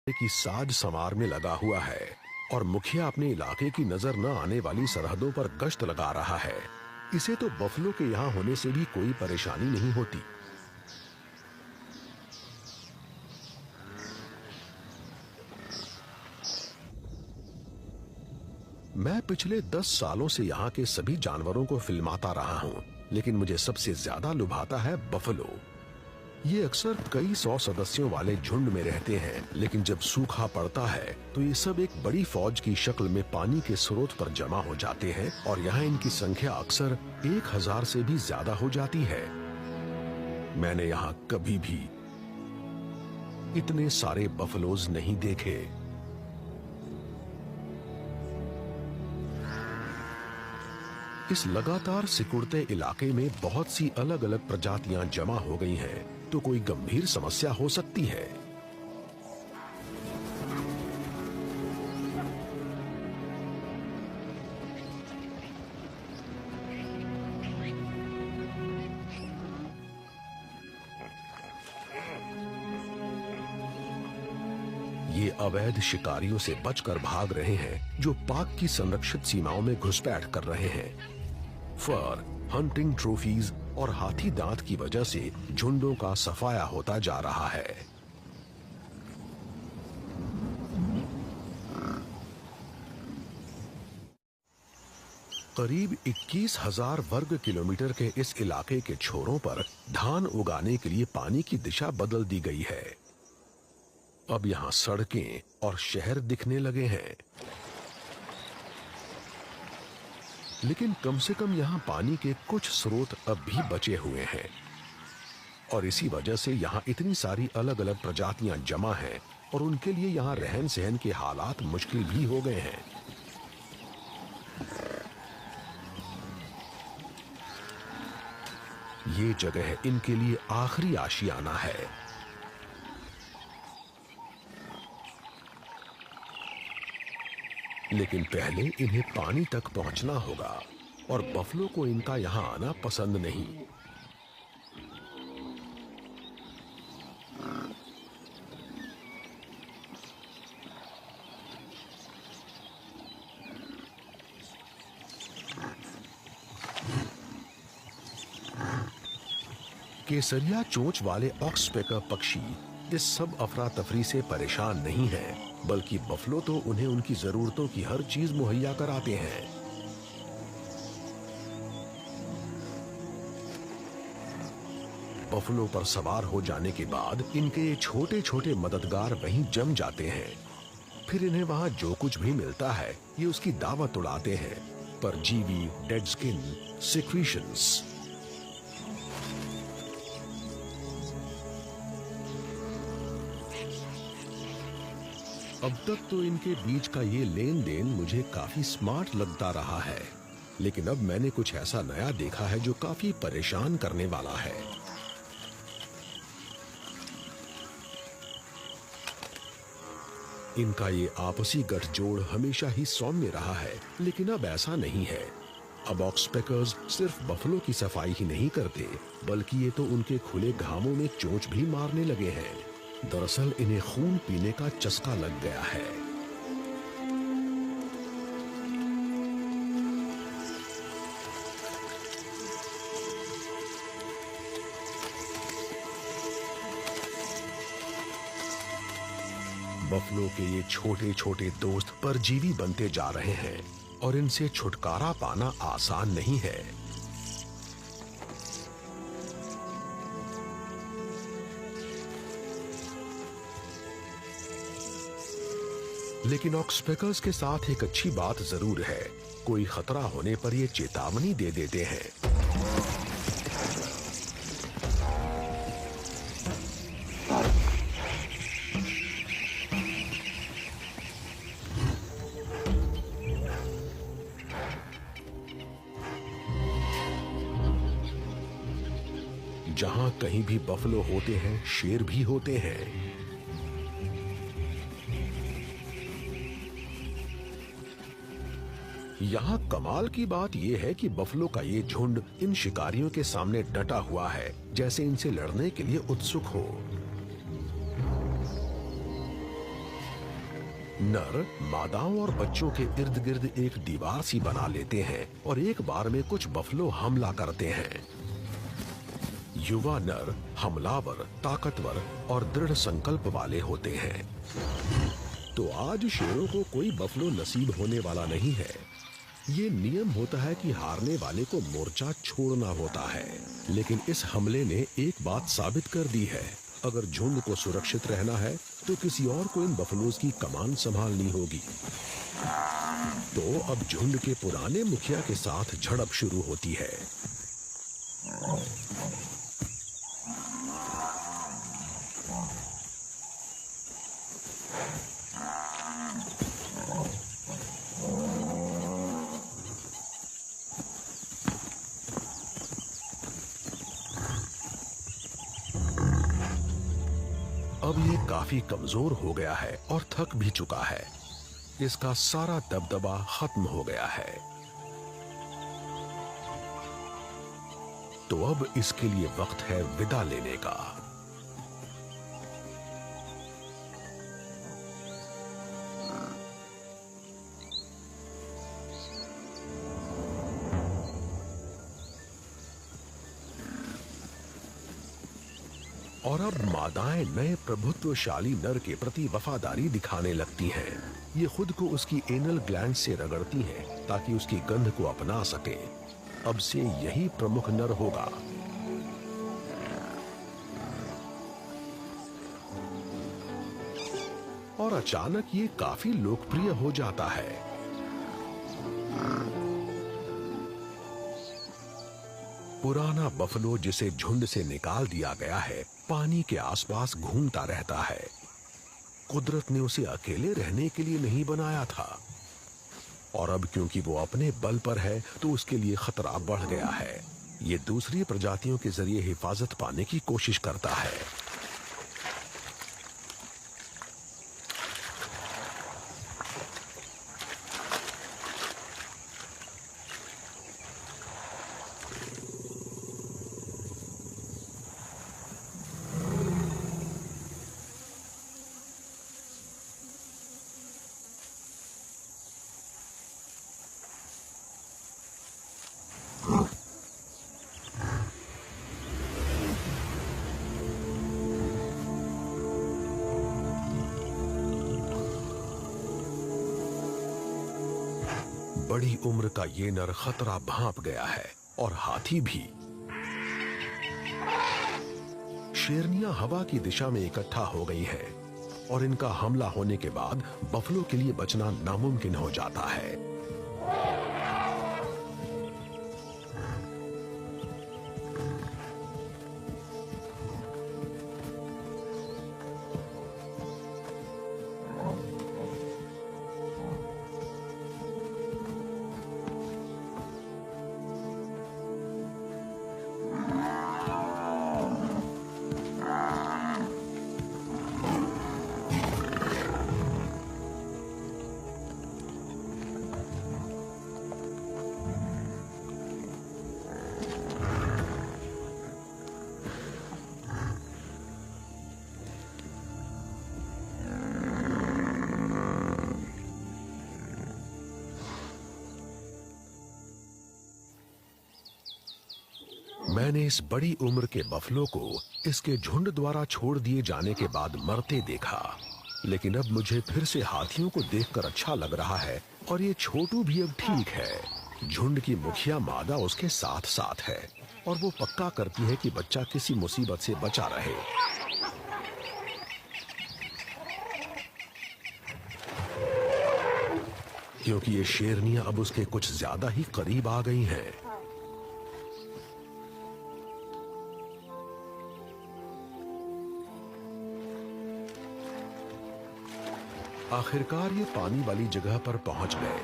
की साज संवार में लगा हुआ है और मुखिया अपने इलाके की नजर न आने वाली सरहदों पर गश्त लगा रहा है। इसे तो बफलो के यहाँ होने से भी कोई परेशानी नहीं होती। मैं पिछले 10 सालों से यहाँ के सभी जानवरों को फिल्माता रहा हूँ, लेकिन मुझे सबसे ज्यादा लुभाता है बफलो। ये अक्सर कई 100 सदस्यों वाले झुंड में रहते हैं, लेकिन जब सूखा पड़ता है तो ये सब एक बड़ी फौज की शक्ल में पानी के स्रोत पर जमा हो जाते हैं और यहाँ इनकी संख्या अक्सर 1000 से भी ज्यादा हो जाती है। मैंने यहाँ कभी भी इतने सारे बफलोज नहीं देखे। इस लगातार सिकुड़ते इलाके में बहुत सी अलग अलग प्रजातियां जमा हो गई हैं, तो कोई गंभीर समस्या हो सकती है। ये अवैध शिकारियों से बचकर भाग रहे हैं जो पाक की संरक्षित सीमाओं में घुसपैठ कर रहे हैं। फर, हंटिंग ट्रॉफीज और हाथी दांत की वजह से झुंडों का सफाया होता जा रहा है। करीब 21,000 वर्ग किलोमीटर के इस इलाके के छोरों पर धान उगाने के लिए पानी की दिशा बदल दी गई है। अब यहाँ सड़कें और शहर दिखने लगे हैं, लेकिन कम से कम यहाँ पानी के कुछ स्रोत अब भी बचे हुए हैं और इसी वजह से यहाँ इतनी सारी अलग अलग प्रजातियां जमा हैं और उनके लिए यहाँ रहन सहन के हालात मुश्किल भी हो गए हैं। ये जगह इनके लिए आखिरी आशियाना है। लेकिन पहले इन्हें पानी तक पहुंचना होगा और बफलो को इनका यहां आना पसंद नहीं। केसरिया चोंच वाले ऑक्सपेकर पक्षी इस सब अफरा तफरी से परेशान नहीं है, बल्कि बफलो तो उन्हें उनकी जरूरतों की हर चीज मुहैया कराते हैं। बफलो पर सवार हो जाने के बाद इनके ये छोटे छोटे मददगार वहीं जम जाते हैं। फिर इन्हें वहां जो कुछ भी मिलता है ये उसकी दावत उड़ाते हैं, परजीवी, डेड स्किन, सिक्रीशंस। अब तक तो इनके बीच का ये लेन देन मुझे काफी स्मार्ट लगता रहा है, लेकिन अब मैंने कुछ ऐसा नया देखा है जो काफी परेशान करने वाला है। इनका ये आपसी गठजोड़ हमेशा ही सौम्य रहा है, लेकिन अब ऐसा नहीं है। अब ऑक्सपेकर्स सिर्फ बफलो की सफाई ही नहीं करते, बल्कि ये तो उनके खुले घामों में चोंच भी मारने लगे हैं। दरअसल इन्हें खून पीने का चस्का लग गया है। बफलो के ये छोटे छोटे दोस्त परजीवी बनते जा रहे हैं और इनसे छुटकारा पाना आसान नहीं है। लेकिन ऑक्सपेकर्स के साथ एक अच्छी बात जरूर है, कोई खतरा होने पर ये चेतावनी दे देते हैं। जहां कहीं भी बफलो होते हैं, शेर भी होते हैं। यहाँ कमाल की बात यह है कि बफलो का ये झुंड इन शिकारियों के सामने डटा हुआ है, जैसे इनसे लड़ने के लिए उत्सुक हो। नर मादाओं और बच्चों के इर्द गिर्द एक दीवार सी बना लेते हैं और एक बार में कुछ बफलो हमला करते हैं। युवा नर हमलावर, ताकतवर और दृढ़ संकल्प वाले होते हैं। तो आज शेरों को कोई बफलो नसीब होने वाला नहीं है। ये नियम होता है कि हारने वाले को मोर्चा छोड़ना होता है। लेकिन इस हमले ने एक बात साबित कर दी है, अगर झुंड को सुरक्षित रहना है तो किसी और को इन बफलोज की कमान संभालनी होगी। तो अब झुंड के पुराने मुखिया के साथ झड़प शुरू होती है। अब ये काफी कमजोर हो गया है और थक भी चुका है। इसका सारा दबदबा खत्म हो गया है। तो अब इसके लिए वक्त है विदा लेने का। और अब मादाएं नए प्रभुत्वशाली नर के प्रति वफादारी दिखाने लगती हैं। ये खुद को उसकी एनल ग्लैंड से रगड़ती हैं ताकि उसकी गंध को अपना सके। अब से यही प्रमुख नर होगा। और अचानक ये काफी लोकप्रिय हो जाता है। पुराना बफलो जिसे झुंड से निकाल दिया गया है, पानी के आसपास घूमता रहता है। कुदरत ने उसे अकेले रहने के लिए नहीं बनाया था। और अब क्योंकि वो अपने बल पर है तो उसके लिए खतरा बढ़ गया है। ये दूसरी प्रजातियों के जरिए हिफाजत पाने की कोशिश करता है। बड़ी उम्र का ये नर खतरा भांप गया है और हाथी भी। शेरनियां हवा की दिशा में इकट्ठा हो गई हैं और इनका हमला होने के बाद बफलो के लिए बचना नामुमकिन हो जाता है। मैंने इस बड़ी उम्र के बफलो को इसके झुंड द्वारा छोड़ दिए जाने के बाद मरते देखा। लेकिन अब मुझे फिर से हाथियों को देखकर अच्छा लग रहा है और ये छोटू भी अब ठीक है। झुंड की मुखिया मादा उसके साथ साथ है और वो पक्का करती है कि बच्चा किसी मुसीबत से बचा रहे। क्योंकि ये शेरनियां अब उसके कुछ ज्यादा ही करीब आ गई हैं। आखिरकार ये पानी वाली जगह पर पहुंच गए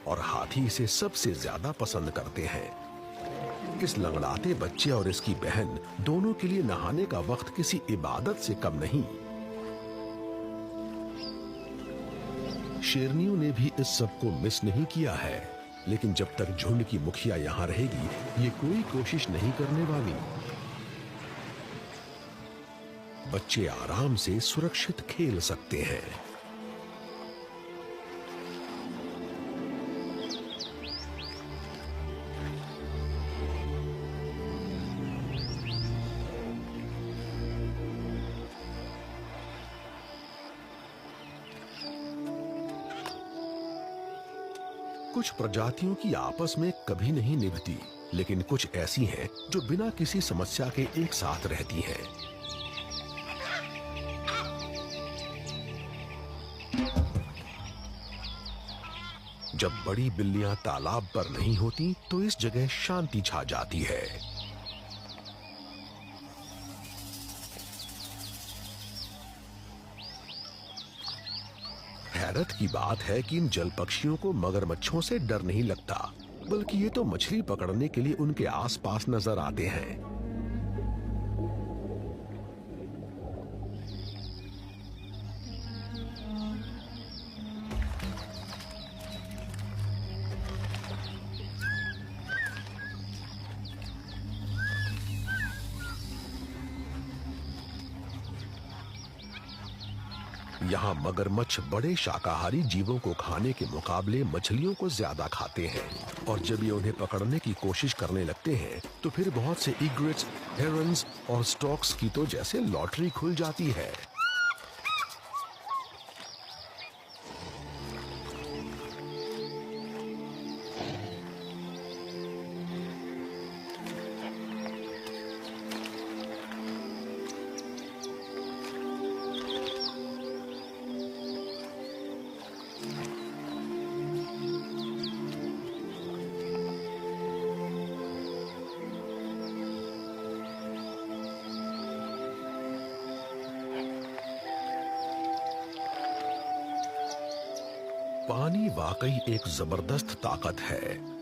और हाथी इसे सबसे ज्यादा पसंद करते हैं। इस लंगड़ाते बच्चे और इसकी बहन दोनों के लिए नहाने का वक्त किसी इबादत से कम नहीं। शेरनियों ने भी इस सब को मिस नहीं किया है, लेकिन जब तक झुंड की मुखिया यहाँ रहेगी ये कोई कोशिश नहीं करने वाली। बच्चे आराम से सुरक्षित खेल सकते हैं। कुछ प्रजातियों की आपस में कभी नहीं निभती, लेकिन कुछ ऐसी हैं जो बिना किसी समस्या के एक साथ रहती हैं। जब बड़ी बिल्लियां तालाब पर नहीं होती तो इस जगह शांति छा जाती है। हैरत की बात है कि इन जल पक्षियों को मगरमच्छों से डर नहीं लगता, बल्कि ये तो मछली पकड़ने के लिए उनके आसपास नजर आते हैं। यहाँ मगरमच्छ बड़े शाकाहारी जीवों को खाने के मुकाबले मछलियों को ज्यादा खाते हैं, और जब ये उन्हें पकड़ने की कोशिश करने लगते हैं तो फिर बहुत से इग्रेट्स, हेरन्स और स्टॉक्स की तो जैसे लॉटरी खुल जाती है। पानी वाकई एक जबरदस्त ताकत है।